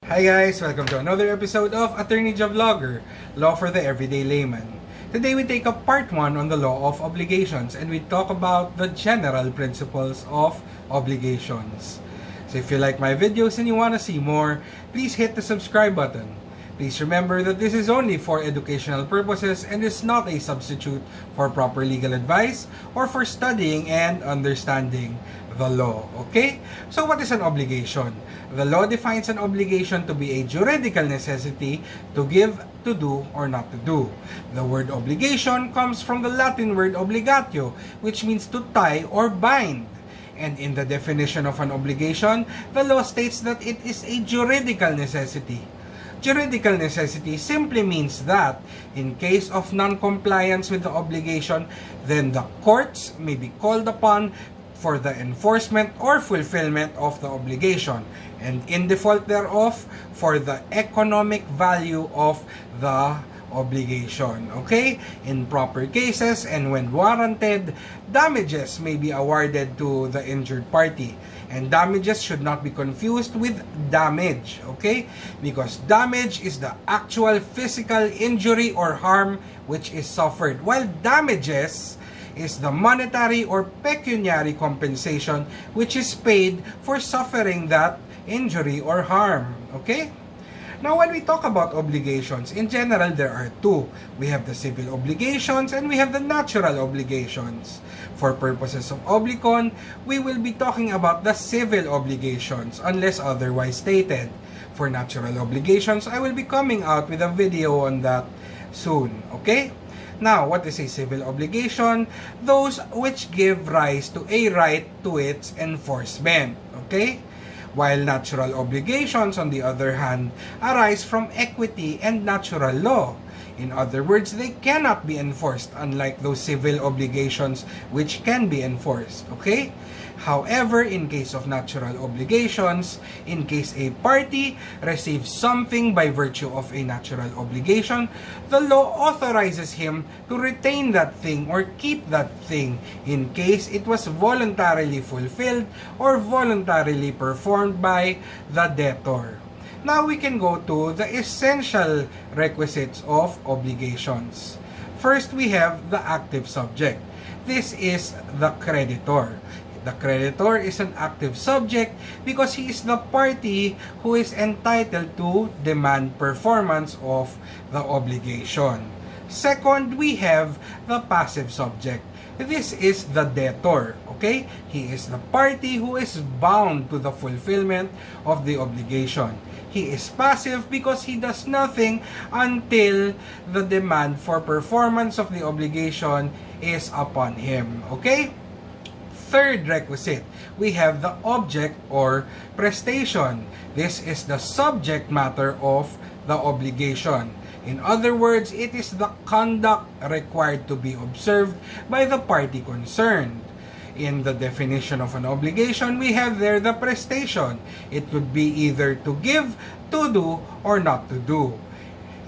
Hi guys! Welcome to another episode of Attorney Vlogger, Law for the Everyday Layman. Today we take up part 1 on the law of obligations and we talk about the general principles of obligations. So if you like my videos and you want to see more, please hit the subscribe button. Please remember that this is only for educational purposes and is not a substitute for proper legal advice or for studying and understanding the law. Okay? So what is an obligation? The law defines an obligation to be a juridical necessity to give, to do, or not to do. The word obligation comes from the Latin word obligatio, which means to tie or bind. And in the definition of an obligation, the law states that it is a juridical necessity. Juridical necessity simply means that in case of non-compliance with the obligation, then the courts may be called upon for the enforcement or fulfillment of the obligation, and in default thereof, for the economic value of the obligation. Okay? In proper cases and when warranted, damages may be awarded to the injured party. And damages should not be confused with damage. Okay? Because damage is the actual physical injury or harm which is suffered, while damages is the monetary or pecuniary compensation which is paid for suffering that injury or harm. Okay? Now, when we talk about obligations, in general, there are two. We have the civil obligations and we have the natural obligations. For purposes of Oblicon, we will be talking about the civil obligations unless otherwise stated. For natural obligations, I will be coming out with a video on that soon. Okay? Now, what is a civil obligation? Those which give rise to a right to its enforcement. Okay? While natural obligations, on the other hand, arise from equity and natural law. In other words, they cannot be enforced, unlike those civil obligations which can be enforced. Okay? However, in case of natural obligations, in case a party receives something by virtue of a natural obligation, the law authorizes him to retain that thing or keep that thing in case it was voluntarily fulfilled or voluntarily performed by the debtor. Now we can go to the essential requisites of obligations. First, we have the active subject. This is the creditor. The creditor is an active subject because he is the party who is entitled to demand performance of the obligation. Second, we have the passive subject. This is the debtor. Okay? He is the party who is bound to the fulfillment of the obligation. He is passive because he does nothing until the demand for performance of the obligation is upon him. Okay? Third requisite, we have the object or prestation. This is the subject matter of the obligation. In other words, it is the conduct required to be observed by the party concerned. In the definition of an obligation, we have there the prestation. It could be either to give, to do, or not to do.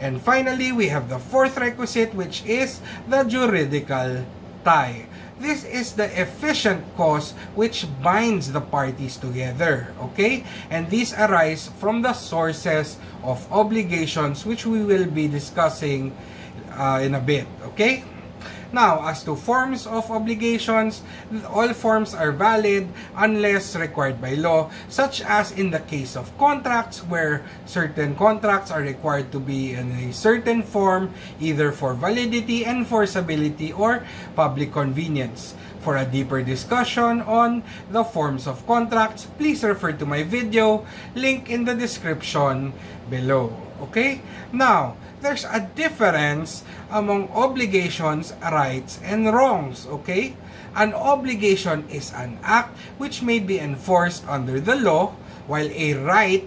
And finally, we have the fourth requisite, which is the juridical tie. This is the efficient cause which binds the parties together, okay? And these arise from the sources of obligations which we will be discussing in a bit, okay? Now, as to forms of obligations, all forms are valid unless required by law, such as in the case of contracts where certain contracts are required to be in a certain form, either for validity, enforceability, or public convenience. For a deeper discussion on the forms of contracts, please refer to my video, link in the description below. Okay? Now, there's a difference among obligations, rights, and wrongs. Okay? An obligation is an act which may be enforced under the law, while a right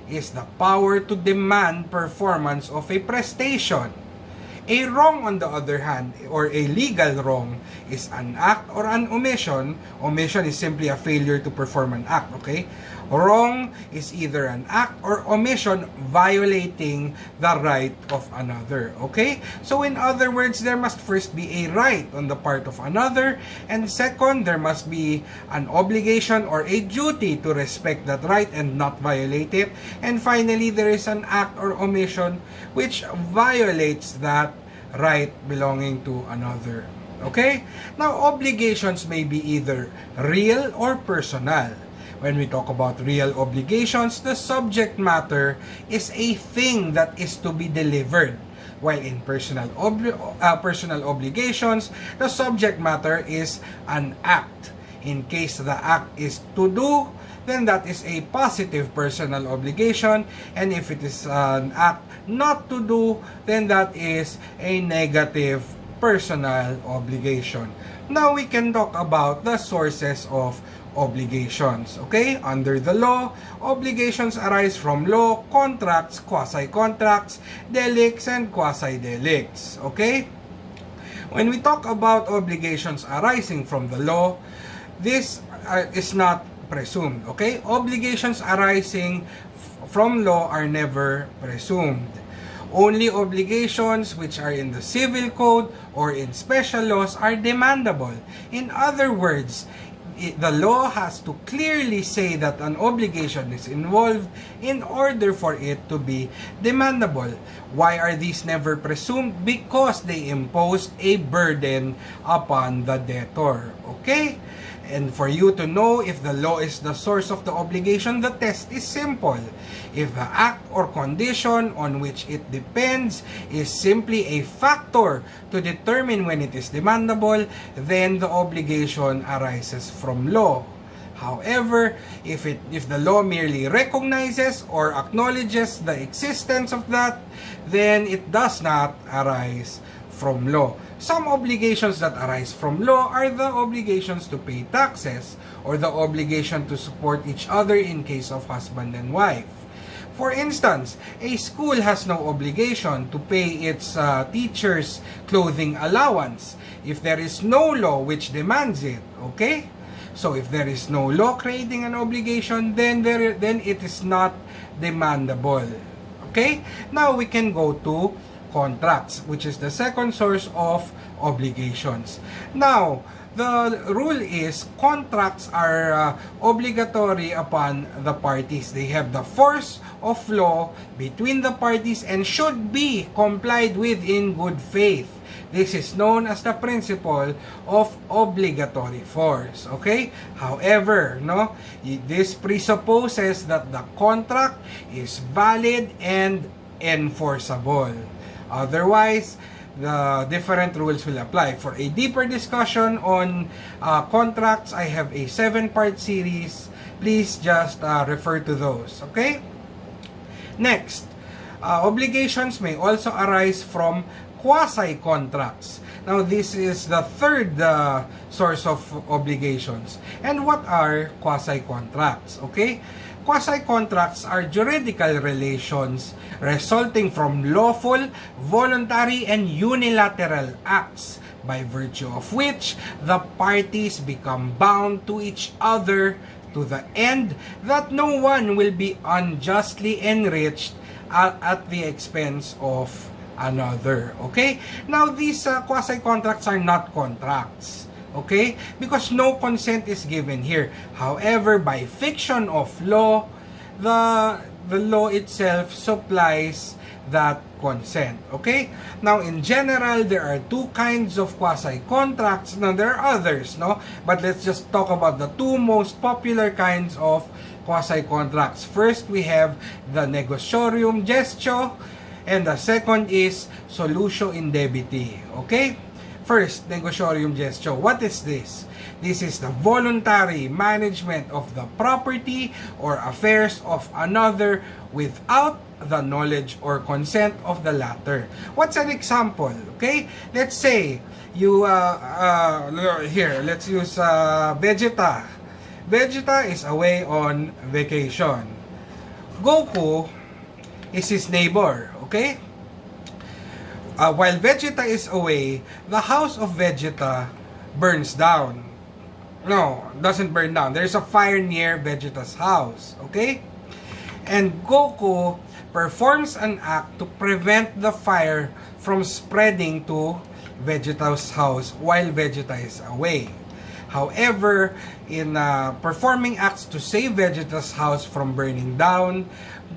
is the power to demand performance of a prestation. A wrong, on the other hand, or a legal wrong, is an act or an omission. Omission is simply a failure to perform an act, okay? Wrong is either an act or omission violating the right of another. Okay? So in other words, there must first be a right on the part of another, and second, there must be an obligation or a duty to respect that right and not violate it. And finally, there is an act or omission which violates that right belonging to another. Okay? Now, obligations may be either real or personal. When we talk about real obligations, the subject matter is a thing that is to be delivered. While in personal obligations, the subject matter is an act. In case the act is to do, then that is a positive personal obligation. And if it is an act not to do, then that is a negative personal obligation. Now we can talk about the sources of obligations. Okay? Under the law, obligations arise from law, contracts, quasi-contracts, delicts, and quasi-delicts. Okay? When we talk about obligations arising from the law, this is not presumed. Okay? Obligations arising from law are never presumed. Only obligations which are in the civil code or in special laws are demandable. In other words, the law has to clearly say that an obligation is involved in order for it to be demandable. Why are these never presumed? Because they impose a burden upon the debtor. Okay? And for you to know if the law is the source of the obligation, the test is simple. If the act or condition on which it depends is simply a factor to determine when it is demandable, then the obligation arises from law. However, if the law merely recognizes or acknowledges the existence of that, then it does not arise from law. Some obligations that arise from law are the obligations to pay taxes or the obligation to support each other in case of husband and wife. For instance, a school has no obligation to pay its teachers' clothing allowance if there is no law which demands it. Okay? So if there is no law creating an obligation, then it is not demandable. Okay? Now we can go to contracts, which is the second source of obligations. Now, the rule is contracts are obligatory upon the parties. They have the force of law between the parties and should be complied with in good faith. This is known as the principle of obligatory force. Okay? However, this presupposes that the contract is valid and enforceable. Otherwise, the different rules will apply. For a deeper discussion on contracts, I have a 7-part series. Please just refer to those. Okay? Next, obligations may also arise from quasi-contracts. Now, this is the third source of obligations. And what are quasi-contracts? Okay? Quasi-contracts are juridical relations resulting from lawful, voluntary, and unilateral acts by virtue of which the parties become bound to each other to the end that no one will be unjustly enriched at the expense of another. Okay? Now, these quasi-contracts are not contracts. Okay? Because no consent is given here. However, by fiction of law, the law itself supplies that consent. Okay? Now, in general, there are two kinds of quasi-contracts. Now, there are others, no? But let's just talk about the two most popular kinds of quasi-contracts. First, we have the negotiorium gestio, and the second is solutio in debiti. Okay? First, negotiorium gestio. What is this? This is the voluntary management of the property or affairs of another without the knowledge or consent of the latter. What's an example? Okay? Let's say, here, let's use Vegeta. Vegeta is away on vacation. Goku is his neighbor. Okay? While Vegeta is away, the house of Vegeta burns down. No, doesn't burn down. There's a fire near Vegeta's house. Okay? And Goku performs an act to prevent the fire from spreading to Vegeta's house while Vegeta is away. However, in performing acts to save Vegeta's house from burning down,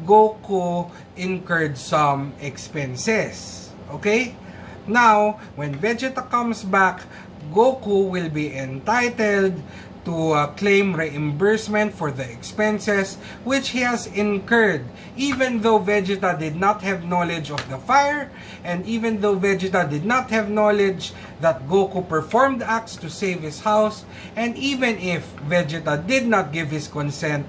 Goku incurred some expenses. Okay? Now, when Vegeta comes back, Goku will be entitled to claim reimbursement for the expenses which he has incurred, even though Vegeta did not have knowledge of the fire, and even though Vegeta did not have knowledge that Goku performed acts to save his house, and even if Vegeta did not give his consent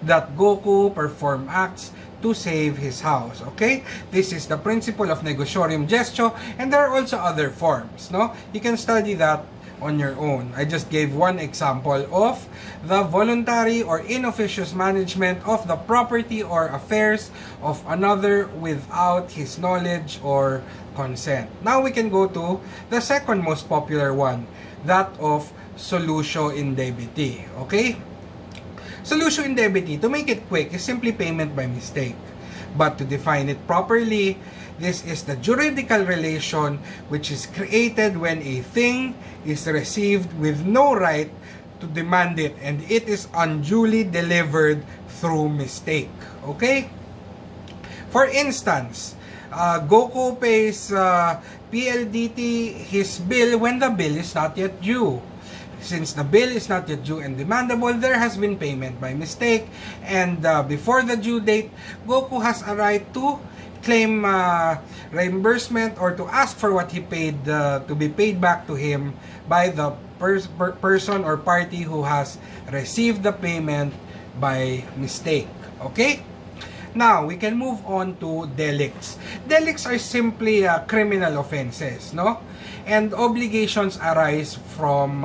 that Goku perform acts to save his house. Okay? This is the principle of negotiatum gestio, and there are also other forms, no? You can study that on your own. I just gave one example of the voluntary or inofficious management of the property or affairs of another without his knowledge or consent. Now we can go to the second most popular one, that of solutio in debiti. Okay? Solutio in debiti, to make it quick, is simply payment by mistake. But to define it properly, this is the juridical relation which is created when a thing is received with no right to demand it and it is unduly delivered through mistake. Okay? For instance, Goku pays PLDT his bill when the bill is not yet due. Since the bill is not yet due and demandable, there has been payment by mistake, and before the due date, Goku has a right to claim reimbursement or to ask for what he paid to be paid back to him by the person or party who has received the payment by mistake. Okay? Now, we can move on to delicts. Delicts are simply criminal offenses, no? And obligations arise from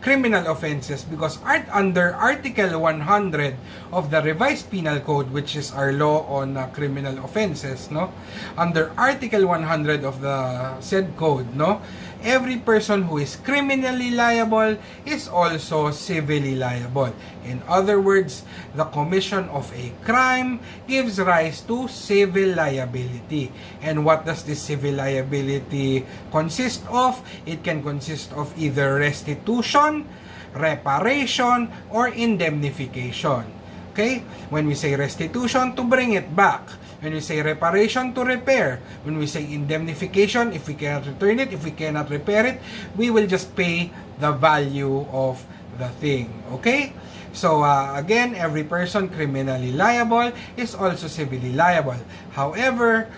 criminal offenses because under Article 100 of the Revised Penal Code, which is our law on criminal offenses, no? Under Article 100 of the said code, no? Every person who is criminally liable is also civilly liable. In other words, the commission of a crime gives rise to civil liability. And what does this civil liability consist of? It can consist of either restitution, reparation, or indemnification. Okay? When we say restitution, to bring it back. When we say reparation, to repair. When we say indemnification, if we cannot return it, if we cannot repair it, we will just pay the value of the thing. Okay? So, again, every person criminally liable is also civilly liable. However,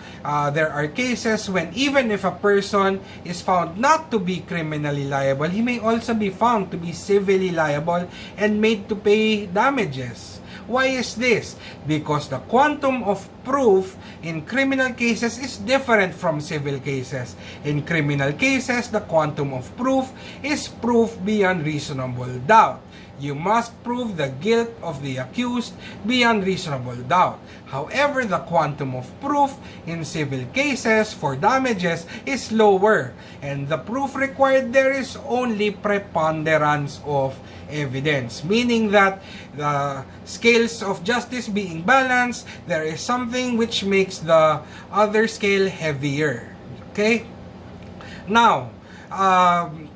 there are cases when even if a person is found not to be criminally liable, he may also be found to be civilly liable and made to pay damages. Why is this? Because the quantum of proof in criminal cases is different from civil cases. In criminal cases, the quantum of proof is proof beyond reasonable doubt. You must prove the guilt of the accused beyond reasonable doubt. However, the quantum of proof in civil cases for damages is lower, and the proof required there is only preponderance of evidence, meaning that the scales of justice being balanced, there is something which makes the other scale heavier. Okay? Now,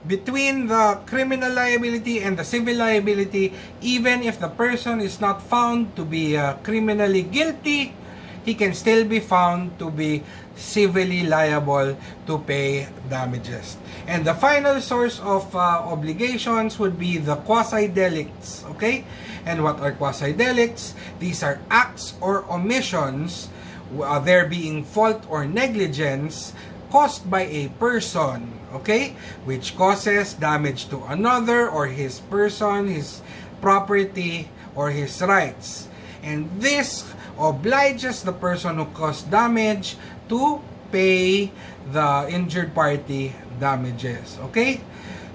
between the criminal liability and the civil liability, even if the person is not found to be criminally guilty, he can still be found to be civilly liable to pay damages. And the final source of obligations would be the quasi-delicts. Okay? And what are quasi-delicts? These are acts or omissions, there being fault or negligence, caused by a person, okay, which causes damage to another or his person, his property, or his rights. And this obliges the person who caused damage to pay the injured party damages, okay?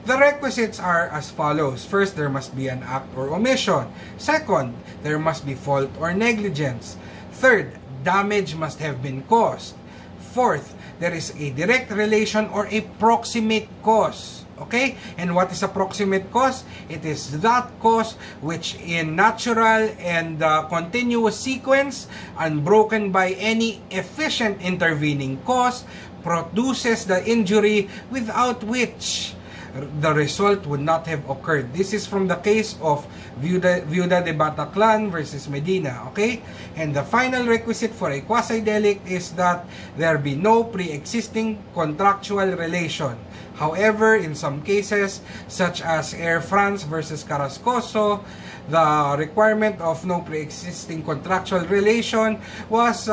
The requisites are as follows. First, there must be an act or omission. Second, there must be fault or negligence. Third, damage must have been caused. Fourth, there is a direct relation or a proximate cause. Okay? And what is approximate cause? It is that cause which in natural and continuous sequence, unbroken by any efficient intervening cause, produces the injury without which the result would not have occurred. This is from the case of Viuda de Bataclan versus Medina, okay? And the final requisite for a quasi-delict is that there be no pre-existing contractual relation. However, in some cases, such as Air France versus Carrascoso, the requirement of no pre-existing contractual relation was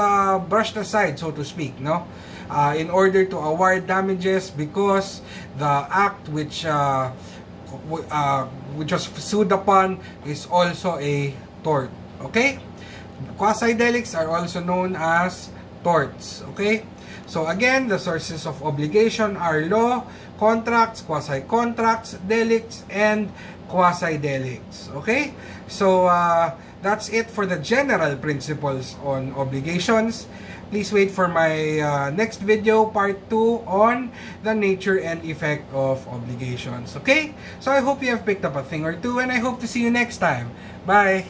brushed aside, so to speak, no? In order to award damages because the act which was sued upon is also a tort. Okay? Quasi-delicts are also known as torts. Okay? So again, the sources of obligation are law, contracts, quasi-contracts, delicts, and quasi-delicts. Okay? So that's it for the general principles on obligations. Please wait for my next video, part 2, on the nature and effect of obligations. Okay? So I hope you have picked up a thing or two, and I hope to see you next time. Bye!